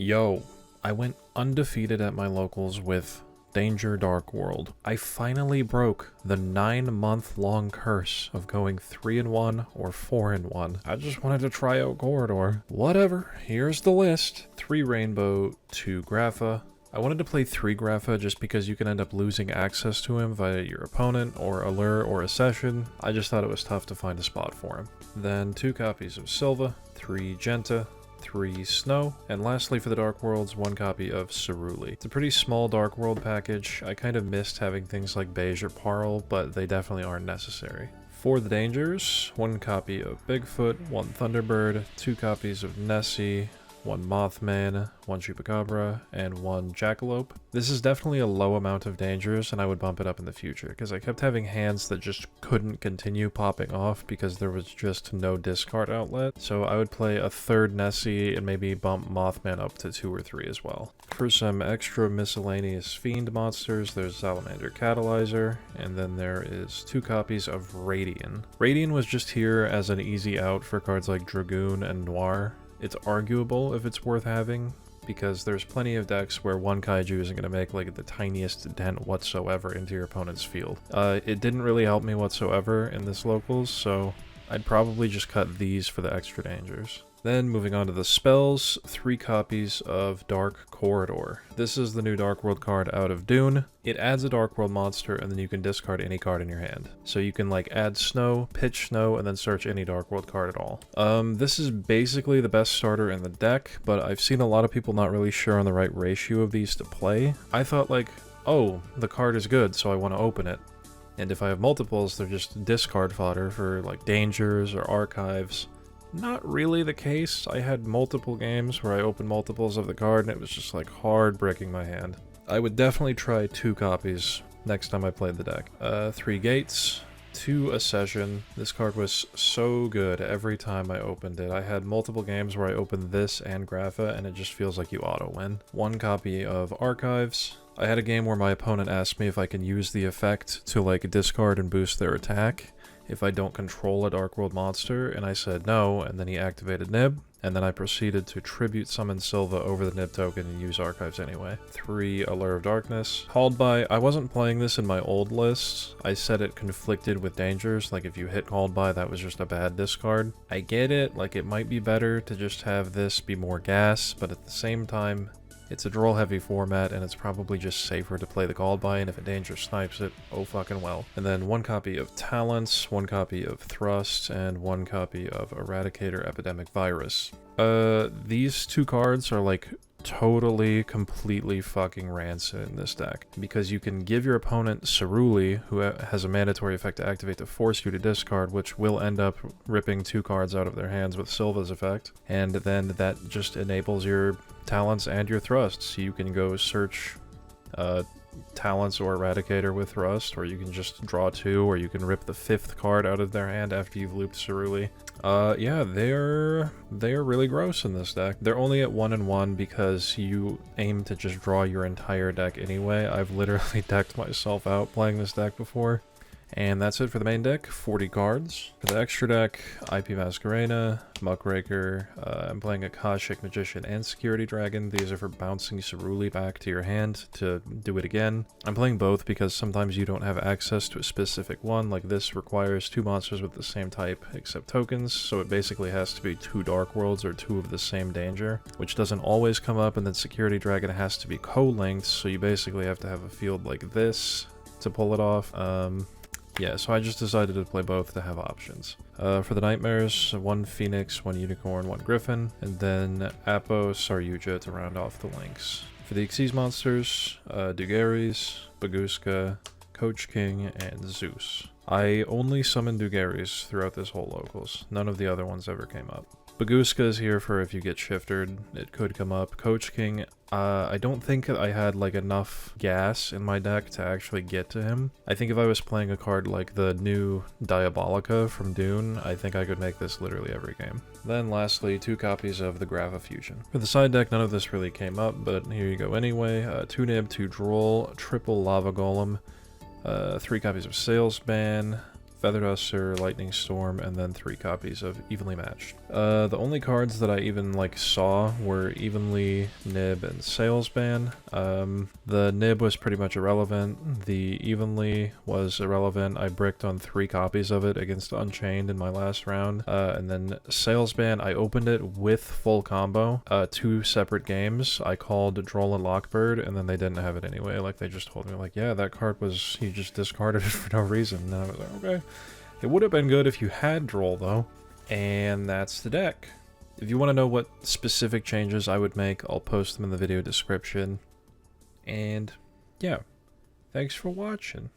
Yo, I went undefeated at my locals with Danger Dark World. I finally broke the 9-month-long curse of going 3-1 or 4-1. I just wanted to try out Corridor. Whatever, here's the list. 3 Rainbow, 2 Grapha. I wanted to play 3 Grapha just because you can end up losing access to him via your opponent or a lure or a session. I just thought it was tough to find a spot for him. Then 2 copies of Silva, 3 Genta, 3 Snow, and lastly for the Dark Worlds, 1 copy of Ceruli. It's a pretty small Dark World package. I kind of missed having things like Beige or Parl, but they definitely aren't necessary. For the Dangers, 1 copy of Bigfoot, 1 Thunderbird, 2 copies of Nessie, 1 Mothman, 1 Chupacabra, and 1 Jackalope. This is definitely a low amount of dangers, and I would bump it up in the future, because I kept having hands that just couldn't continue popping off because there was just no discard outlet. So I would play a 3rd Nessie and maybe bump Mothman up to 2 or 3 as well. For some extra miscellaneous Fiend monsters, there's Salamander Catalyzer, and then there is 2 copies of Radian. Radian was just here as an easy out for cards like Dragoon and Noir. It's arguable if it's worth having, because there's plenty of decks where 1 Kaiju isn't going to make like the tiniest dent whatsoever into your opponent's field. It didn't really help me whatsoever in this locals, so I'd probably just cut these for the extra dangers. Then moving on to the spells, 3 copies of Dark Corridor. This is the new Dark World card out of Dune. It adds a Dark World monster and then you can discard any card in your hand. So you can like add Snow, pitch Snow, and then search any Dark World card at all. This is basically the best starter in the deck, but I've seen a lot of people not really sure on the right ratio of these to play. I thought like, oh, the card is good, so I want to open it. And if I have multiples, they're just discard fodder for like dangers or archives. Not really the case. I had multiple games where I opened multiples of the card and it was just like hard breaking my hand. I would definitely try 2 copies next time I played the deck. 3 Gates, 2 Accession. This card was so good every time I opened it. I had multiple games where I opened this and Grapha and it just feels like you auto win. 1 copy of Archives. I had a game where my opponent asked me if I can use the effect to like discard and boost their attack if I don't control a Dark World monster, and I said no, and then he activated Nib, and then I proceeded to tribute summon Silva over the Nib token and use Archives anyway. 3 Allure of Darkness. Called by, I wasn't playing this in my old lists. I said it conflicted with dangers, like if you hit Called by, that was just a bad discard. I get it, like it might be better to just have this be more gas, but at the same time, it's a draw-heavy format, and it's probably just safer to play the Called By, and if a danger snipes it, oh fucking well. And then 1 copy of Talents, 1 copy of Thrust, and 1 copy of Eradicator Epidemic Virus. These 2 cards are like totally, completely fucking rancid in this deck, because you can give your opponent Ceruli, who has a mandatory effect to activate to force you to discard, which will end up ripping 2 cards out of their hands with Silva's effect, and then that just enables your Talents and your Thrusts. You can go search Talents or Eradicator with Thrust, or you can just draw 2, or you can rip the 5th card out of their hand after you've looped Ceruli. Yeah, they're really gross in this deck. They're only at 1-1 because you aim to just draw your entire deck anyway. I've literally decked myself out playing this deck before. And that's it for the main deck, 40 cards. For the extra deck, IP Masquerena, Muckraker, I'm playing Akashic Magician and Security Dragon. These are for bouncing Ceruli back to your hand to do it again. I'm playing both because sometimes you don't have access to a specific one, like this requires 2 monsters with the same type except tokens, so it basically has to be 2 Dark Worlds or 2 of the same danger, which doesn't always come up, and then Security Dragon has to be co-linked, so you basically have to have a field like this to pull it off. Yeah, so I just decided to play both to have options. For the Nightmares, 1 Phoenix, 1 Unicorn, 1 Griffin, and then Apo, Saryuja to round off the links. For the Xyz monsters, Dugaries, Baguska, Coach King, and Zeus. I only summoned Dugaries throughout this whole locals. None of the other ones ever came up. Baguska is here for if you get shifted, it could come up. Coach King, I don't think I had like enough gas in my deck to actually get to him. I think if I was playing a card like the new Diabolica from Dune, I think I could make this literally every game. Then lastly, 2 copies of the Grava Fusion. For the side deck, none of this really came up, but here you go anyway. 2 Nib, 2 Droll, triple Lava Golem, 3 copies of Salesman, Feather Duster, Lightning Storm, and then 3 copies of Evenly Matched. The only cards that I even like saw were Evenly, Nib, and Salesman. The Nib was pretty much irrelevant. The Evenly was irrelevant. I bricked on 3 copies of it against Unchained in my last round. And then Salesman, I opened it with full combo. 2 separate games. I called Droll and Lockbird, and then they didn't have it anyway. Like, they just told me, like, yeah, that card was, you just discarded it for no reason. And I was like, okay. It would have been good if you had Droll, though. And that's the deck. If you want to know what specific changes I would make, I'll post them in the video description. And, yeah. Thanks for watching.